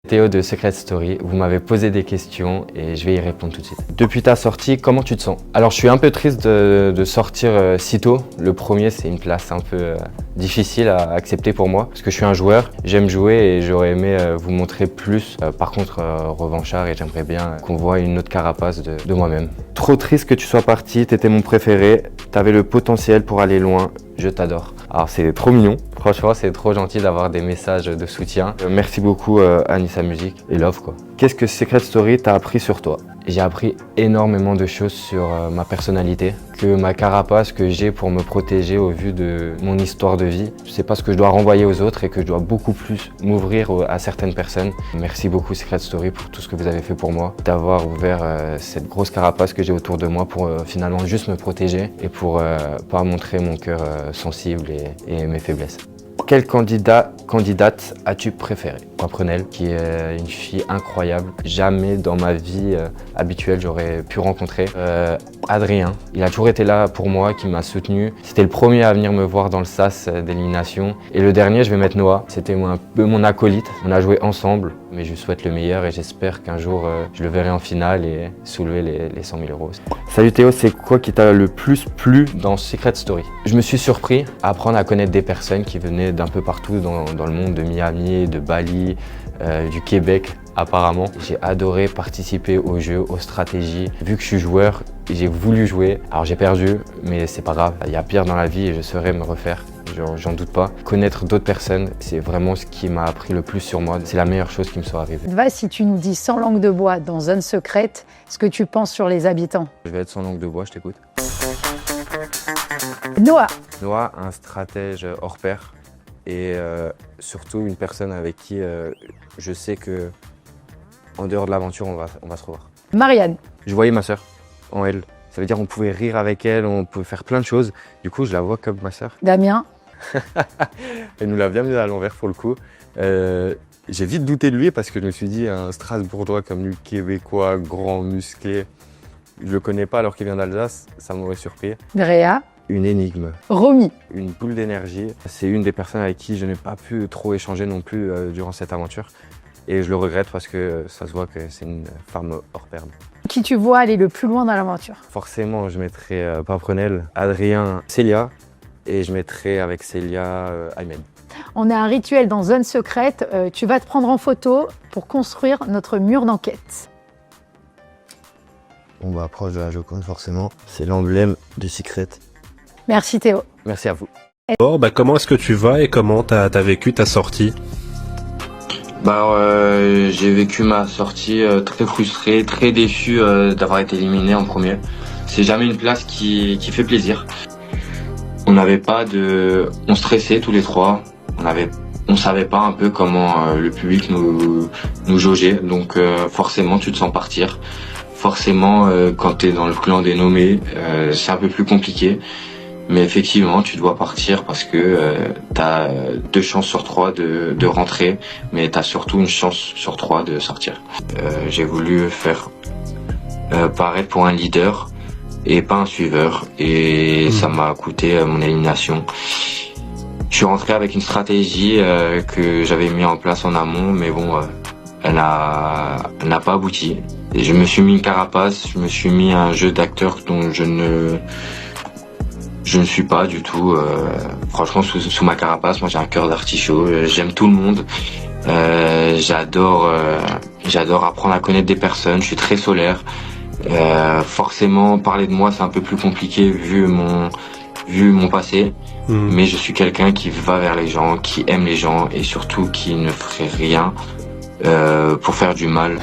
Théo de Secret Story, vous m'avez posé des questions et je vais y répondre tout de suite. Depuis ta sortie, comment tu te sens? Alors je suis un peu triste de sortir si tôt. Le premier, c'est une place un peu difficile à accepter pour moi parce que je suis un joueur, j'aime jouer et j'aurais aimé vous montrer plus. Par contre, revanchard et j'aimerais bien qu'on voit une autre carapace de moi-même. Trop triste que tu sois parti, t'étais mon préféré, t'avais le potentiel pour aller loin, je t'adore. Alors c'est trop mignon, franchement c'est trop gentil d'avoir des messages de soutien. Merci beaucoup Anissa Music et Love quoi. Qu'est-ce que Secret Story t'a appris sur toi? J'ai appris énormément de choses sur ma personnalité, que ma carapace que j'ai pour me protéger au vu de mon histoire de vie. Je sais pas ce que je dois renvoyer aux autres et que je dois beaucoup plus m'ouvrir à certaines personnes. Merci beaucoup Secret Story pour tout ce que vous avez fait pour moi, d'avoir ouvert cette grosse carapace que j'ai autour de moi pour finalement juste me protéger et pour pas montrer mon cœur sensible et mes faiblesses. Quel candidate as-tu préféré? Prenelle, qui est une fille incroyable. Jamais dans ma vie habituelle j'aurais pu rencontrer. Adrien, il a toujours été là pour moi, qui m'a soutenu. C'était le premier à venir me voir dans le sas d'élimination. Et le dernier, je vais mettre Noah. C'était un peu mon acolyte. On a joué ensemble, mais je lui souhaite le meilleur et j'espère qu'un jour je le verrai en finale et soulever les 100 000 euros. Salut Théo, c'est quoi qui t'a le plus plu dans Secret Story? Je me suis surpris à apprendre à connaître des personnes qui venaient d'un peu partout dans le monde, de Miami, de Bali, du Québec apparemment. J'ai adoré participer aux jeux, aux stratégies. Vu que je suis joueur, j'ai voulu jouer. Alors j'ai perdu, mais c'est pas grave. Il y a pire dans la vie et je saurais me refaire. J'en doute pas. Connaître d'autres personnes, c'est vraiment ce qui m'a appris le plus sur moi. C'est la meilleure chose qui me soit arrivée. Va, si tu nous dis sans langue de bois dans Zone Secrète, ce que tu penses sur les habitants. Je vais être sans langue de bois, je t'écoute. Noah. Noah, un stratège hors pair et surtout une personne avec qui je sais que en dehors de l'aventure, on va se revoir. Marianne. Je voyais ma sœur en elle. Ça veut dire qu'on pouvait rire avec elle, on pouvait faire plein de choses. Du coup, je la vois comme ma sœur. Damien. Elle nous l'a bien mis à l'envers pour le coup. J'ai vite douté de lui parce que je me suis dit, un Strasbourgeois comme lui, québécois, grand, musclé, je le connais pas alors qu'il vient d'Alsace, ça m'aurait surpris. Drea. Une énigme. Romy. Une boule d'énergie. C'est une des personnes avec qui je n'ai pas pu trop échanger non plus durant cette aventure. Et je le regrette parce que ça se voit que c'est une femme hors pair. Qui tu vois aller le plus loin dans l'aventure? Forcément, je mettrais Paprenelle, Adrien, Célia. Et je mettrais avec Célia Aymed. On a un rituel dans Zone Secrète. Tu vas te prendre en photo pour construire notre mur d'enquête. On va proche de la Joconde forcément. C'est l'emblème de Secret. Merci Théo. Merci à vous. Bon, comment est-ce que tu vas et comment t'as vécu ta sortie? J'ai vécu ma sortie très frustré, très déçu d'avoir été éliminé en premier. C'est jamais une place qui fait plaisir. On stressait tous les trois. On savait pas un peu comment le public nous jaugeait. Donc forcément tu te sens partir. Forcément quand t'es dans le clan des nommés, c'est un peu plus compliqué. Mais effectivement, tu dois partir parce que t'as 2 chances sur 3 de rentrer, mais t'as surtout une chance sur 3 de sortir. J'ai voulu faire paraître pour un leader et pas un suiveur, et ça m'a coûté mon élimination. Je suis rentré avec une stratégie que j'avais mis en place en amont, mais bon, elle n'a pas abouti. Et je me suis mis une carapace, je me suis mis un jeu d'acteur dont je ne suis pas du tout. Franchement, sous ma carapace, moi j'ai un cœur d'artichaut. J'aime tout le monde. J'adore apprendre à connaître des personnes. Je suis très solaire. Forcément, parler de moi, c'est un peu plus compliqué vu mon passé. Mais je suis quelqu'un qui va vers les gens, qui aime les gens et surtout qui ne ferait rien pour faire du mal.